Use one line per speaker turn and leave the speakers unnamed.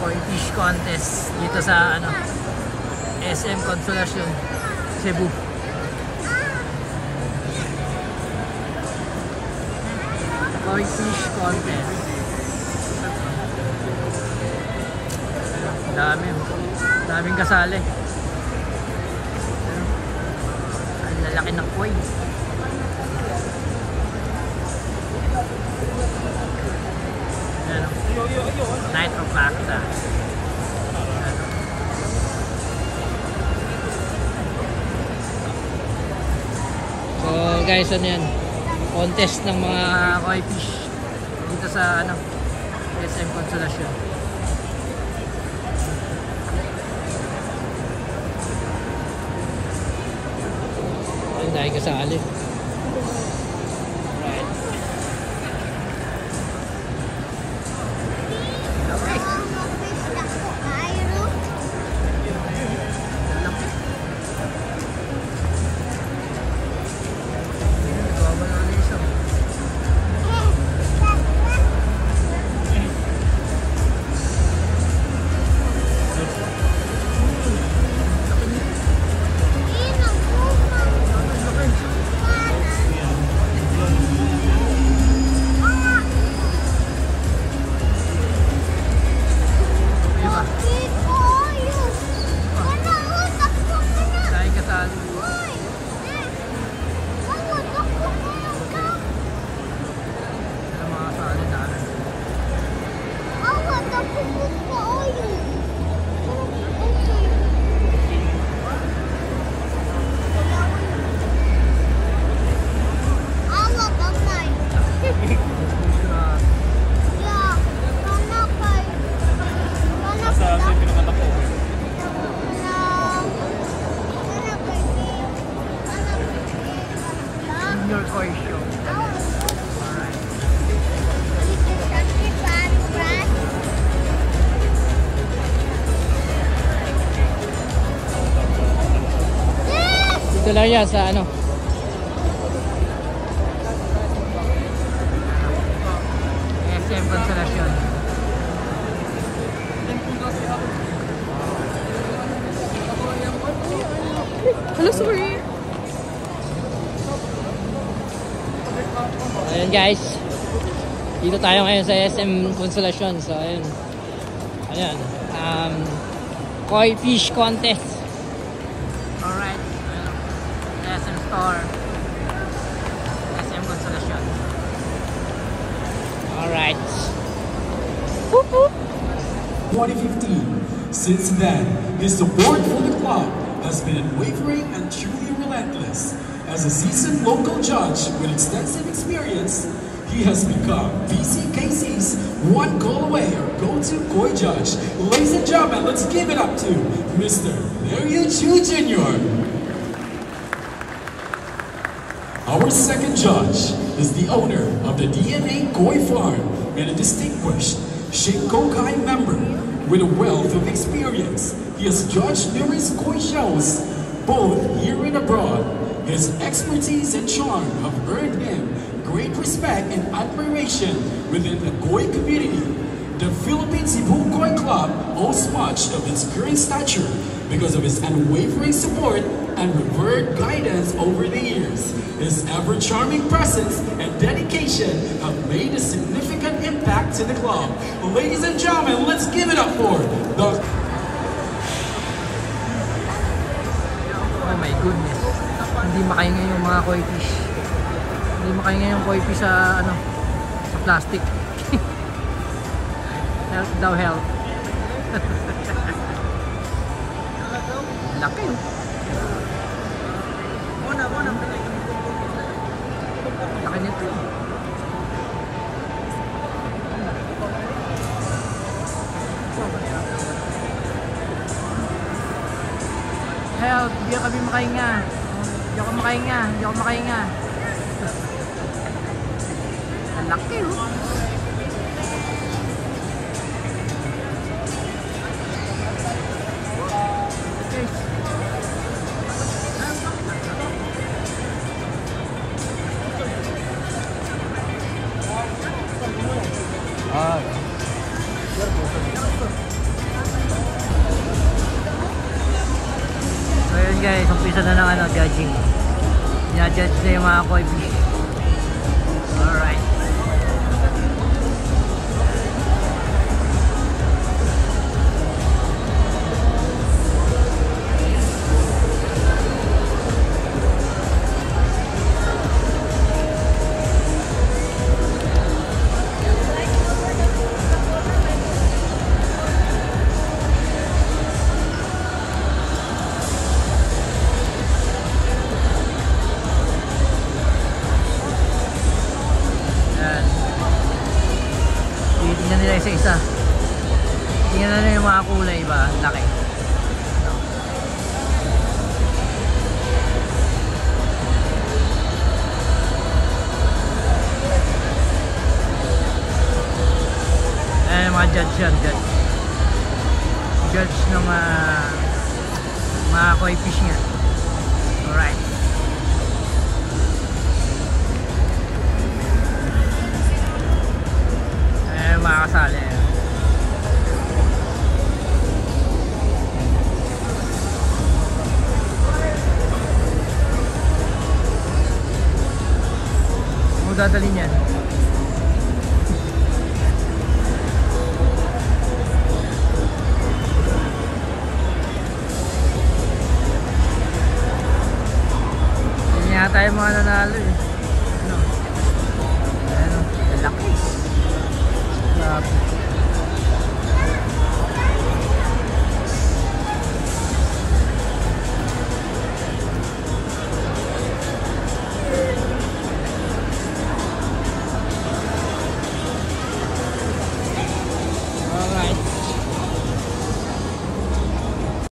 Koi Fish Contest dito sa ano, SM Consolacion, Cebu. Koi Fish Contest. Daming kasali. Ang lalaki ng koi. Nitro Pacta. So guys, ano yan? Contest ng mga koi fish dito sa ano, SM Consolacion. Ayun, dahil kasali. Ito lang yan sa ano, SM Consolacion.
Hello, sorry.
Ayan guys, dito tayo ngayon sa SM Consolacion. So ayan, Koi Fish Contest. Alright, SM Store, SM Consolacion. Alright.
2015. Since then, his support for the club has been unwavering and truly relentless. As a seasoned local judge with extensive experience, he has become VCKC's one goal away or go-to koi judge. Ladies and gentlemen, let's give it up to Mr. Mario Chu Jr. Our second judge is the owner of the DNA Koi Farm and a distinguished Shinkokai member with a wealth of experience. He has judged numerous koi shows, both here and abroad. His expertise and charm have earned him great respect and admiration within the koi community. The Philippine Cebu Koi Club owes much of its current stature because of his unwavering support and revered guidance over the years. His ever-charming presence and dedication have made a significant impact to the club. Ladies and gentlemen, let's give it up for the...
Oh my goodness, hindi makahinga yung mga koi fish. Hindi makahinga yung koi fish sa ano, sa plastic. Health daw, health. Laki oh. Laki nito. Help, hindi kami makahinga. Hindi ako makahinga. Ang laki oh. guys, umpisa na ng ano, judging. Ina-judge na yung mga koi fish. Alright. Tingnan nila isa-isa. Tingnan na yung mga kulay ba? Laki. Ayan mga judge yan. Judge ng mga koi fish yan. Alright. Mga kasali. Ano dadalhin yan?